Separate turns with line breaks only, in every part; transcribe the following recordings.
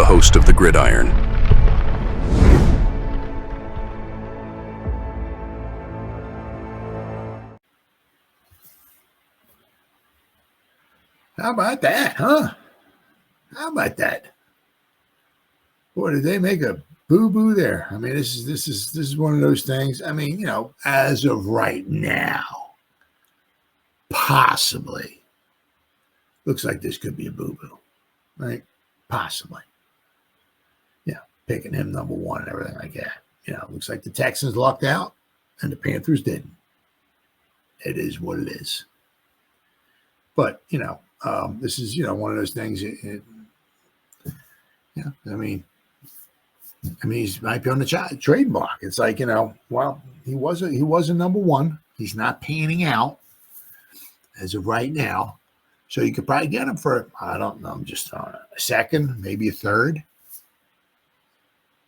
host of the Gridiron.
How about that, huh? How about that? Boy, did they make a boo-boo there. I mean, this is one of those things. I mean, as of right now, possibly looks like this could be a boo-boo, right? Possibly. Yeah, picking him number one and everything like that. Looks like the Texans lucked out and the Panthers didn't. It is what it is. But, this is, one of those things. I mean, he might be on the trade block. It's like, well, he was a number one. He's not panning out as of right now. So you could probably get him for, I don't know, just a second, maybe a third.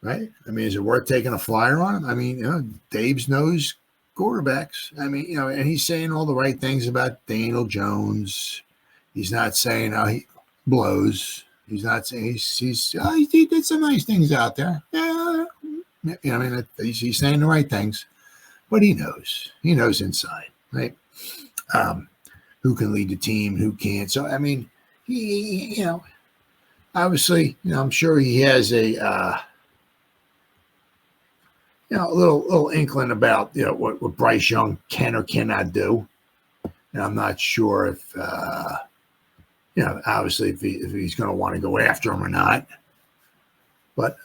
Right? I mean, is it worth taking a flyer on him? I mean, Dave's knows quarterbacks. I mean, and he's saying all the right things about Daniel Jones. He's not saying he blows. He's not saying he did some nice things out there. Yeah, he's saying the right things, but he knows. He knows inside, right? Who can lead the team, who can't. So I mean, he obviously, I'm sure he has a little inkling about what Bryce Young can or cannot do. And I'm not sure if obviously if he's going to want to go after him or not. But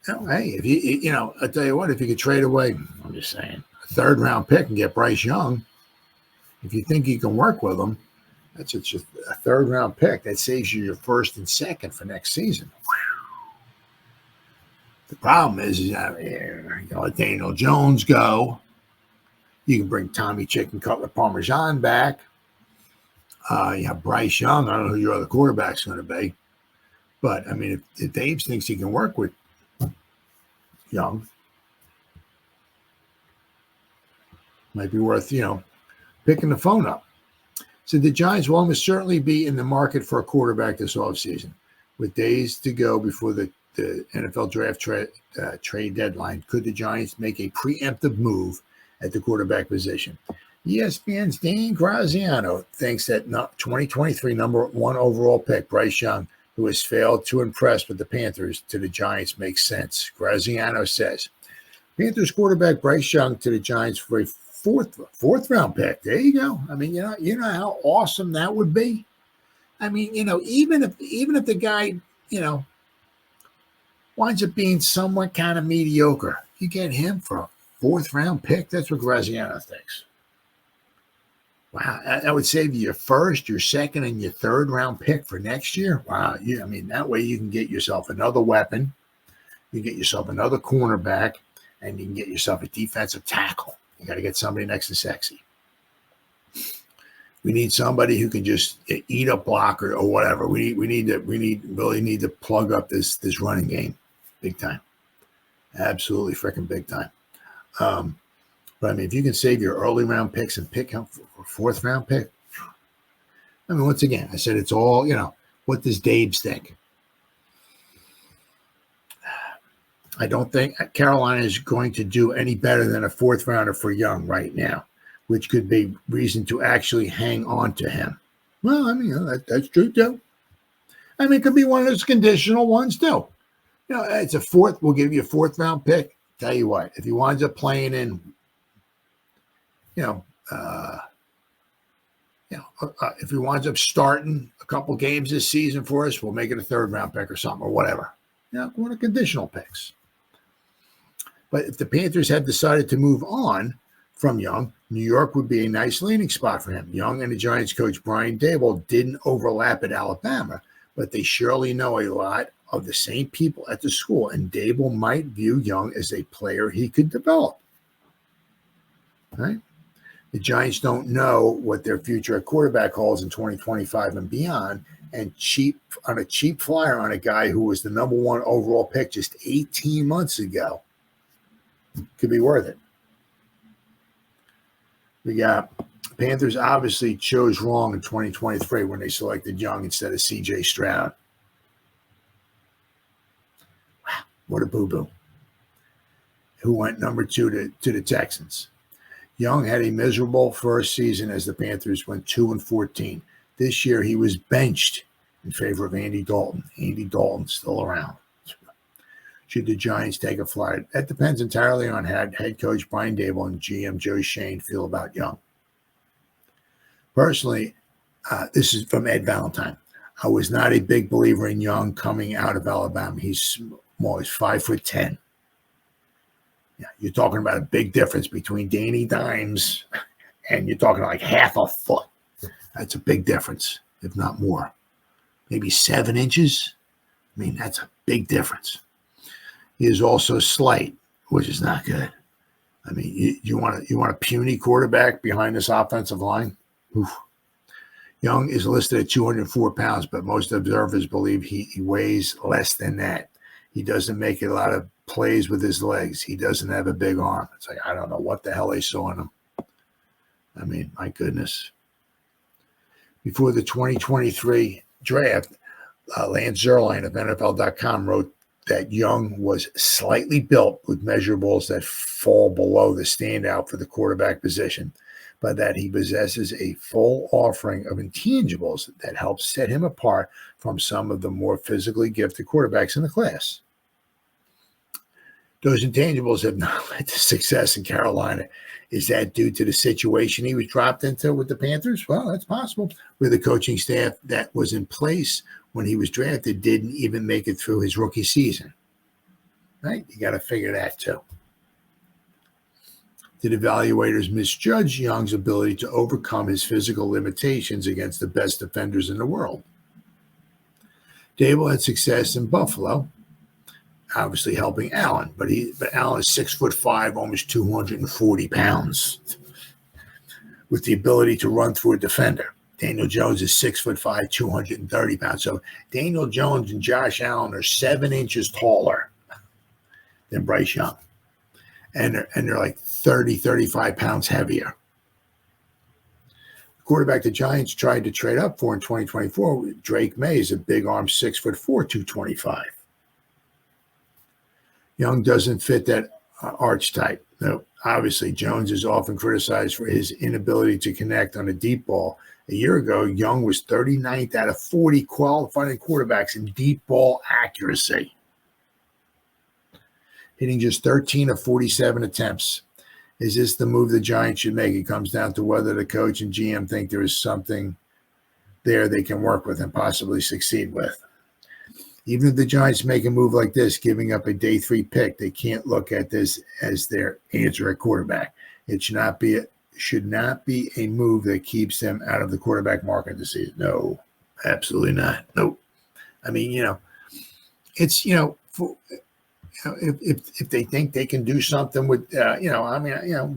hey, if I tell you what, if you could trade away, I'm just saying, a third round pick and get Bryce Young, if you think you can work with him, that's just a third round pick that saves you your first and second for next season. The problem is let Daniel Jones go. You can bring Tommy Chicken Cutler Parmesan back. You have Bryce Young. I don't know who your other quarterback's going to be. But, I mean, if Dave thinks he can work with Young, might be worth, picking the phone up. So the Giants will almost certainly be in the market for a quarterback this offseason. With days to go before the NFL draft trade deadline, could the Giants make a preemptive move at the quarterback position? ESPN's Dan Graziano thinks that 2023 number one overall pick, Bryce Young, who has failed to impress with the Panthers, to the Giants makes sense. Graziano says, Panthers quarterback Bryce Young to the Giants for a fourth round pick. There you go. I mean, you know how awesome that would be. I mean, even if the guy, winds up being somewhat kind of mediocre, you get him for a fourth round pick. That's what Graziano thinks. Wow, that would save you your first, your second, and your third round pick for next year. Wow, that way you can get yourself another weapon, you get yourself another cornerback, and you can get yourself a defensive tackle. You got to get somebody next to sexy. We need somebody who can just eat a block or whatever. We really need to plug up this running game, big time, absolutely freaking big time. But I mean, if you can save your early round picks and pick him for a fourth round pick, I mean, once again, I said it's all, what does Dave think? I don't think Carolina is going to do any better than a fourth rounder for Young right now, which could be reason to actually hang on to him. Well, I mean, that's true too. I mean, it could be one of those conditional ones too. It's a fourth. We'll give you a fourth round pick. Tell you what, if he winds up playing in, if he winds up starting a couple games this season for us, we'll make it a third round pick or something or whatever. One of conditional picks. But if the Panthers had decided to move on from Young, New York would be a nice landing spot for him. Young and the Giants coach Brian Daboll didn't overlap at Alabama, but they surely know a lot of the same people at the school, and Daboll might view Young as a player he could develop. Right? The Giants don't know what their future at quarterback holds in 2025 and beyond, and a cheap flyer on a guy who was the number one overall pick just 18 months ago could be worth it. We got Panthers obviously chose wrong in 2023 when they selected Young instead of C.J. Stroud. What a boo-boo. Who went number 2 to the Texans. Young had a miserable first season as the Panthers went 2-14. This year he was benched in favor of Andy Dalton. Andy Dalton's still around. Should the Giants take a flight? That depends entirely on how head coach Brian Daboll and GM Joe Shane feel about Young. Personally, this is from Ed Valentine. I was not a big believer in Young coming out of Alabama. He's small. He's 5'10". Yeah, you're talking about a big difference between Danny Dimes and you're talking like half a foot. That's a big difference, if not more. Maybe 7 inches. I mean, that's a big difference. He is also slight, which is not good. I mean, you want a puny quarterback behind this offensive line? Oof. Young is listed at 204 pounds, but most observers believe he weighs less than that. He doesn't make a lot of plays with his legs. He doesn't have a big arm. It's like, I don't know what the hell they saw in him. I mean, my goodness. Before the 2023 draft, Lance Zierlein of NFL.com wrote that Young was slightly built with measurables that fall below the standout for the quarterback position, but that he possesses a full offering of intangibles that help set him apart from some of the more physically gifted quarterbacks in the class. Those intangibles have not led to success in Carolina. Is that due to the situation he was dropped into with the Panthers? Well, that's possible. Where the coaching staff that was in place when he was drafted didn't even make it through his rookie season. Right? You got to figure that too. Did evaluators misjudge Young's ability to overcome his physical limitations against the best defenders in the world? Daboll had success in Buffalo, obviously helping Allen, but Allen is 6'5", almost 240 pounds, with the ability to run through a defender. Daniel Jones is 6'5", 230 pounds. So Daniel Jones and Josh Allen are 7 inches taller than Bryce Young. And they're like 30, 35 pounds heavier. The quarterback the Giants tried to trade up for in 2024, Drake May, is a big arm, 6'4", 225. Young doesn't fit that archetype. No, obviously, Jones is often criticized for his inability to connect on a deep ball. A year ago, Young was 39th out of 40 qualifying quarterbacks in deep ball accuracy, hitting just 13 of 47 attempts. Is this the move the Giants should make? It comes down to whether the coach and GM think there is something there they can work with and possibly succeed with. Even if the Giants make a move like this, giving up a day 3 pick, they can't look at this as their answer at quarterback. It should not be a move that keeps them out of the quarterback market this season. No, absolutely not. Nope. I mean, it's, if they think they can do something with,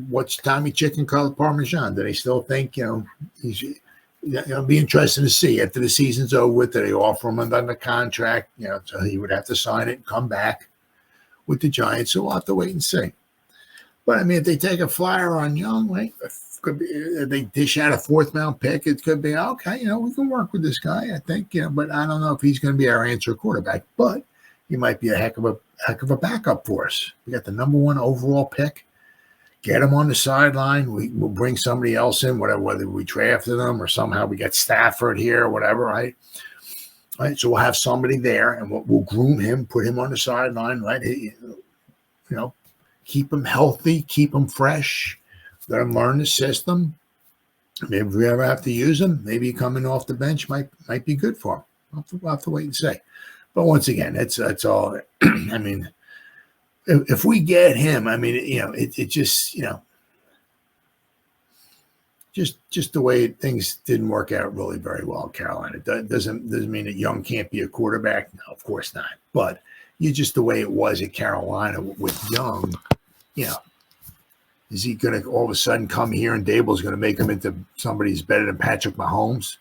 what's Tommy Chicken called Parmesan? Do they still think, it'll be interesting to see after the season's over with, that they offer him under contract, so he would have to sign it and come back with the Giants. So we'll have to wait and see. But I mean, if they take a flyer on Young, like, could be, if they dish out a 4th round pick, it could be okay. We can work with this guy, I think. But I don't know if he's going to be our answer quarterback. But he might be a heck of a backup for us. We got the number 1 overall pick. Get him on the sideline. We'll bring somebody else in, whether we drafted them or somehow we got Stafford here or whatever, right? All right, so we'll have somebody there, and we'll groom him, put him on the sideline, right? Keep him healthy, keep him fresh, let him learn the system. Maybe if we ever have to use him, maybe coming off the bench might be good for him. We'll have to wait and see. But once again, that's all. I mean, if we get him, I mean, it just, just the way things didn't work out really very well in Carolina. It doesn't mean that Young can't be a quarterback. No, of course not. But just the way it was at Carolina with Young, is he going to all of a sudden come here and Daboll's going to make him into somebody who's better than Patrick Mahomes?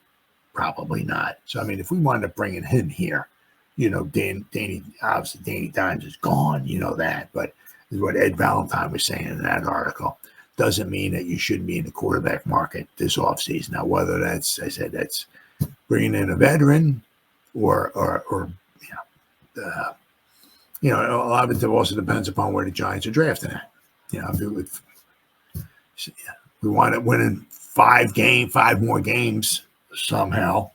Probably not. So, I mean, if we wind up bringing him here, Danny Dimes is gone, that. But this is what Ed Valentine was saying in that article. Doesn't mean that you shouldn't be in the quarterback market this offseason. Now, whether that's bringing in a veteran or a lot of it also depends upon where the Giants are drafting at. If we wind up winning 5 more games somehow,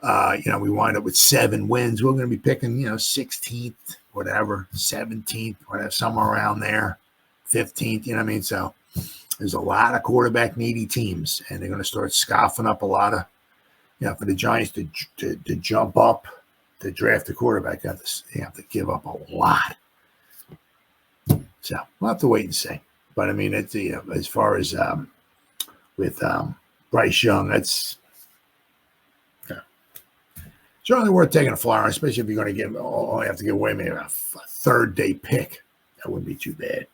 we wind up with 7 wins. We're going to be picking, 16th, whatever, 17th, whatever, somewhere around there, 15th. You know what I mean? So there's a lot of quarterback needy teams, and they're going to start scoffing up a lot of, for the Giants to jump up to draft a quarterback. They have to give up a lot. So we'll have to wait and see. But I mean, it's as far as with Bryce Young, that's certainly worth taking a flyer on, especially if you're going to only have to give away maybe a third-day pick. That wouldn't be too bad.